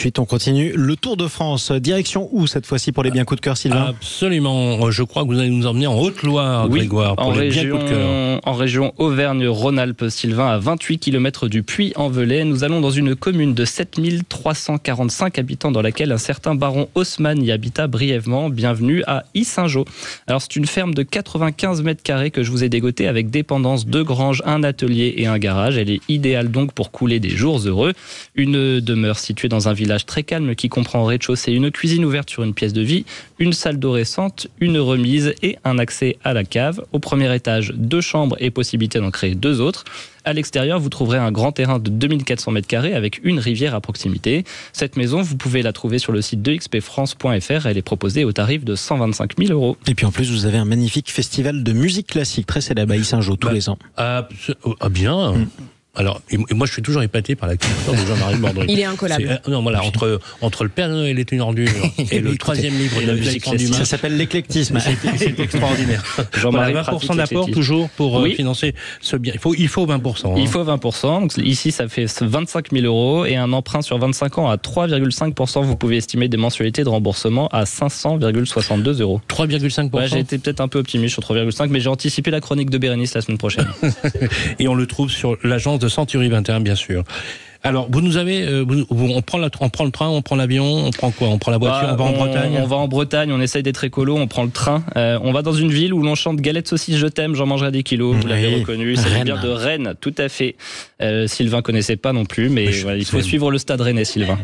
suite, on continue le Tour de France. Direction où cette fois-ci pour les biens coups de cœur, Sylvain ? Absolument. Je crois que vous allez nous emmener en Haute-Loire, Grégoire, pour les biens coups de cœur. En région Auvergne-Rhône-Alpes, Sylvain, à 28 km du Puy-en-Velay. Nous allons dans une commune de 7345 habitants dans laquelle un certain baron Haussmann y habita brièvement. Bienvenue à Yssingeaux. Alors c'est une ferme de 95 mètres carrés que je vous ai dégotée avec dépendance, 2 granges, un atelier et un garage. Elle est idéale donc pour couler des jours heureux. Une demeure située dans un village très calme qui comprend au rez-de-chaussée une cuisine ouverte sur une pièce de vie, une salle d'eau récente, une remise et un accès à la cave. Au premier étage, 2 chambres et possibilité d'en créer 2 autres. À l'extérieur, vous trouverez un grand terrain de 2400 mètres carrés avec une rivière à proximité. Cette maison, vous pouvez la trouver sur le site de xpfrance.fr. Elle est proposée au tarif de 125 000 €. Et puis en plus, vous avez un magnifique festival de musique classique très célèbre à Yssingeaux tous les ans. Bien. Alors, et moi, je suis toujours épaté par la culture de Jean-Marie Bordry. Il est incollable. Non, voilà, entre le Père Noël est une ordure et le 3e livre de la musique classique, ça s'appelle l'éclectisme. C'est extraordinaire. Jean-Marie, 20% d'apport toujours pour financer ce bien. Il faut 20%. Il faut 20%. Donc ici, ça fait 25 000 € et un emprunt sur 25 ans à 3,5%. Vous pouvez estimer des mensualités de remboursement à 500,62 €. 3,5%. Ouais, j'ai été peut-être un peu optimiste sur 3,5, mais j'ai anticipé la chronique de Bérénice la semaine prochaine. Et on le trouve sur l'agence de Century 21, bien sûr. Alors, vous nous avez, on prend le train, on prend l'avion, on prend quoi ? On prend la voiture, on va en Bretagne ? On va en Bretagne, on essaye d'être écolo, on prend le train. On va dans une ville où l'on chante galette saucisse je t'aime, j'en mangerai des kilos. Vous l'avez reconnu, c'est bien de Rennes, tout à fait. Sylvain connaissait pas non plus, mais voilà, il faut suivre le stade rennais, Sylvain.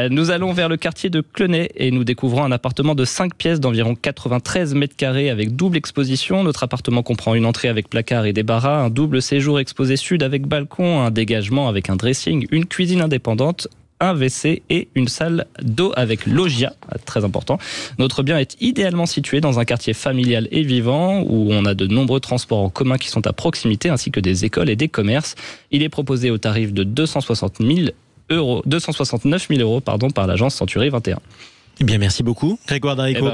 Nous allons vers le quartier de Clenay et nous découvrons un appartement de 5 pièces d'environ 93 mètres carrés avec double exposition. Notre appartement comprend une entrée avec placard et débarras, un double séjour exposé sud avec balcon, un dégagement avec un dressing, une cuisine indépendante, un WC et une salle d'eau avec loggia, très important. Notre bien est idéalement situé dans un quartier familial et vivant où on a de nombreux transports en commun qui sont à proximité ainsi que des écoles et des commerces. Il est proposé au tarif de 269 000 € par l'agence Century 21. Eh bien, merci beaucoup, Grégoire Darico.